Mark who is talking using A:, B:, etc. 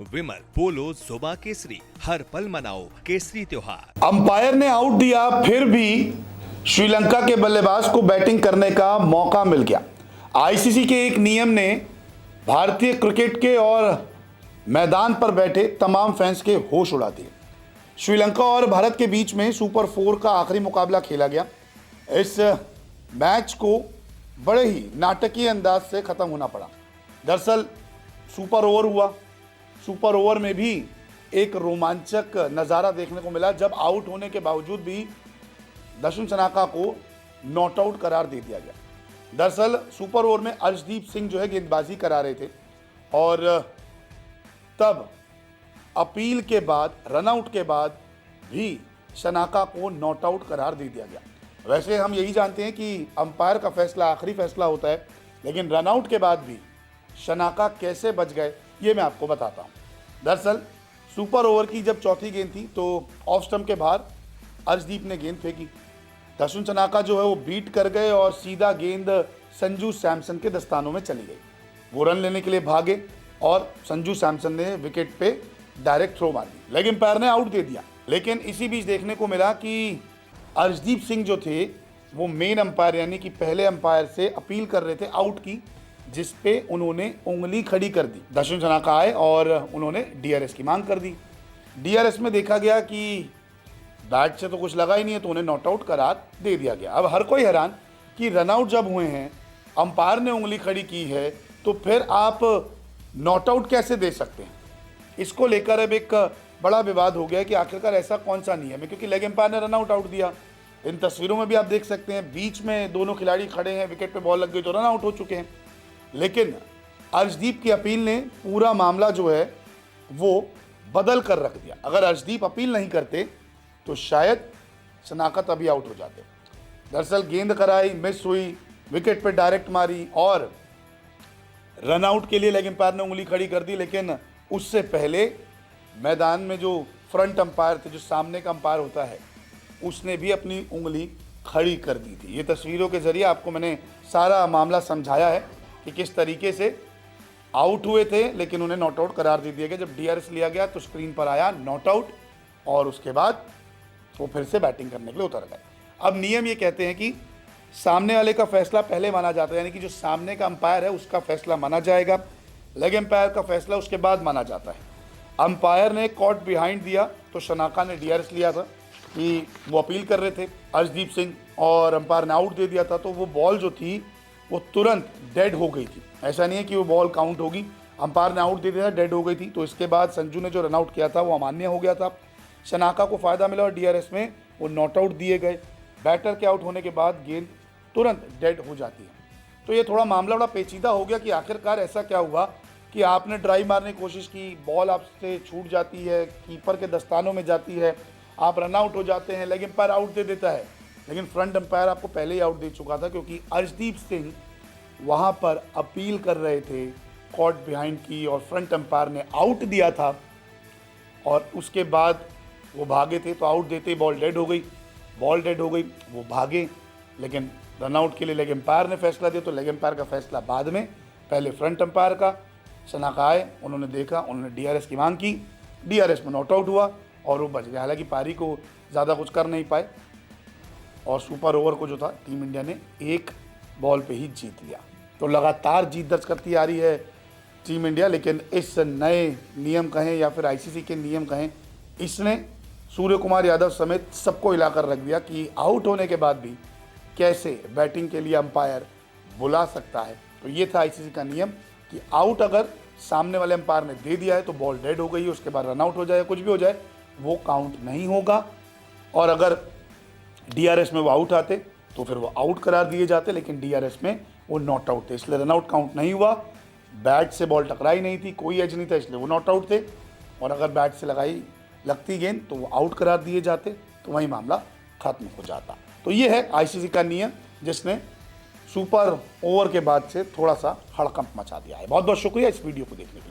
A: विमल, पोलो, जुबा केसरी, हर पल मनाओ केसरी त्योहार।
B: अंपायर ने आउट दिया, फिर भी श्रीलंका के बल्लेबाज को बैटिंग करने का मौका मिल गया। आईसीसी के एक नियम ने भारतीय क्रिकेट के और मैदान पर बैठे तमाम फैंस के होश उड़ा दिए। श्रीलंका और भारत के बीच में सुपर 4 का आखिरी मुकाबला खेला गया। इस मैच को बड़े ही नाटकीय अंदाज से ख़त्म होना पड़ा। दरअसल सुपर ओवर हुआ। सुपर ओवर में भी एक रोमांचक नज़ारा देखने को मिला जब आउट होने के बावजूद भी दशम सनाका को नॉट आउट करार दे दिया गया। दरअसल सुपर ओवर में अर्शदीप सिंह जो है गेंदबाजी करा रहे थे और तब अपील के बाद, रनआउट के बाद भी सनाका को नॉट आउट करार दे दिया गया। वैसे हम यही जानते हैं कि अंपायर का फैसला आखिरी फैसला होता है, लेकिन रनआउट के बाद भी सनाका कैसे बच गए ये मैं आपको बताता हूँ। दरअसल सुपर ओवर की जब चौथी गेंद थी तो ऑफ स्टंप के बाहर अर्शदीप ने गेंद फेंकी। दशम सनाका जो है वो बीट कर गए और सीधा गेंद संजू सैमसन के दस्तानों में चली गई। वो रन लेने के लिए भागे और संजू सैमसन ने विकेट पे डायरेक्ट थ्रो मार दी। लेग एम्पायर ने आउट दे दिया। लेकिन इसी बीच देखने को मिला कि अर्शदीप सिंह जो थे वो मेन अंपायर यानी कि पहले अंपायर से अपील कर रहे थे आउट की, जिस पे उन्होंने उंगली खड़ी कर दी। दशम सनाका आए और उन्होंने डीआरएस की मांग कर दी। डीआरएस में देखा गया कि बैट से तो कुछ लगा ही नहीं है, तो उन्हें नॉट आउट करार दे दिया गया। अब हर कोई हैरान कि रनआउट जब हुए हैं, अंपायर ने उंगली खड़ी की है, तो फिर आप नॉट आउट कैसे दे सकते हैं। इसको लेकर अब एक बड़ा विवाद हो गया कि आखिरकार ऐसा कौन सा नियम है, क्योंकि लेग एम्पायर ने रनआउट आउट दिया। इन तस्वीरों में भी आप देख सकते हैं बीच में दोनों खिलाड़ी खड़े हैं, विकेट पे बॉल लग गई तो रन आउट हो चुके हैं। लेकिन अर्शदीप की अपील ने पूरा मामला जो है वो बदल कर रख दिया। अगर अर्शदीप अपील नहीं करते तो शायद सनाका तभी आउट हो जाते। दरअसल गेंद कराई, मिस हुई, विकेट पे डायरेक्ट मारी और रनआउट के लिए लेग एम्पायर ने उंगली खड़ी कर दी। लेकिन उससे पहले मैदान में जो फ्रंट अंपायर थे, जो सामने का अंपायर होता है, उसने भी अपनी उंगली खड़ी कर दी थी। ये तस्वीरों के जरिए आपको मैंने सारा मामला समझाया है कि किस तरीके से आउट हुए थे, लेकिन उन्हें नॉट आउट करार दे दिया गया। जब डीआरएस लिया गया तो स्क्रीन पर आया नॉट आउट और उसके बाद वो फिर से बैटिंग करने के लिए उतर गए। अब नियम ये कहते हैं कि सामने वाले का फैसला पहले माना जाता है, यानी कि जो सामने का अंपायर है उसका फैसला माना जाएगा, लेग एम्पायर का फैसला उसके बाद माना जाता है। अंपायर ने कॉट बिहाइंड दिया तो सनाका ने डीआरएस लिया था कि वो अपील कर रहे थे अर्शदीप सिंह, और अंपायर ने आउट दे दिया था। तो वो बॉल जो थी वो तुरंत डेड हो गई थी। ऐसा नहीं है कि वो बॉल काउंट होगी, अंपायर ने आउट दे दिया था, डेड हो गई थी। तो इसके बाद संजू ने जो रनआउट किया था वो अमान्य हो गया था। सनाका को फ़ायदा मिला और डीआरएस में वो नॉट आउट दिए गए। बैटर के आउट होने के बाद गेंद तुरंत डेड हो जाती है। तो ये थोड़ा मामला बड़ा पेचीदा हो गया कि आखिरकार ऐसा क्या हुआ कि आपने ड्राइव मारने की कोशिश की, बॉल आपसे छूट जाती है, कीपर के दस्तानों में जाती है, आप रन आउट हो जाते हैं, लेग एम्पायर आउट दे देता है। लेकिन फ्रंट अंपायर आपको पहले ही आउट दे चुका था, क्योंकि अर्शदीप सिंह वहाँ पर अपील कर रहे थे कॉट बिहाइंड की और फ्रंट अंपायर ने आउट दिया था और उसके बाद वो भागे थे। तो आउट देते ही बॉल डेड हो गई। बॉल डेड हो गई, वो भागे, लेकिन रनआउट के लिए लेग एम्पायर ने फैसला दिया। तो लेग एम्पायर का फैसला बाद में, पहले फ्रंट अंपायर का। सनाका आए, उन्होंने देखा, उन्होंने डीआरएस की मांग की, डीआरएस में नॉट आउट हुआ और वो बच गया। हालांकि पारी को ज़्यादा कुछ कर नहीं पाए और सुपर ओवर को जो था टीम इंडिया ने एक बॉल पे ही जीत लिया। तो लगातार जीत दर्ज करती आ रही है टीम इंडिया। लेकिन इस नए नियम कहें या फिर आईसीसी के नियम कहें, इसने सूर्य कुमार यादव समेत सबको हिलाकर रख दिया कि आउट होने के बाद भी कैसे बैटिंग के लिए अंपायर बुला सकता है। तो ये था आईसीसी का नियम कि आउट अगर सामने वाले अंपायर ने दे दिया है तो बॉल डेड हो गई है, उसके बाद रन आउट हो जाए, कुछ भी हो जाए, वो काउंट नहीं होगा। और अगर डीआरएस में वो आउट आते तो फिर वो आउट करार दिए जाते, लेकिन डीआरएस में वो नॉट आउट थे, इसलिए रन आउट काउंट नहीं हुआ। बैट से बॉल टकराई नहीं थी, कोई एज नहीं था, इसलिए वो नॉट आउट थे। और अगर बैट से लगती गेंद तो वो आउट करार दिए जाते, तो वही मामला खत्म हो जाता। तो ये है आईसीसी का नियम, जिसने सुपर ओवर के बाद से थोड़ा सा हड़कंप मचा दिया है। बहुत बहुत शुक्रिया इस वीडियो को देखने के लिए।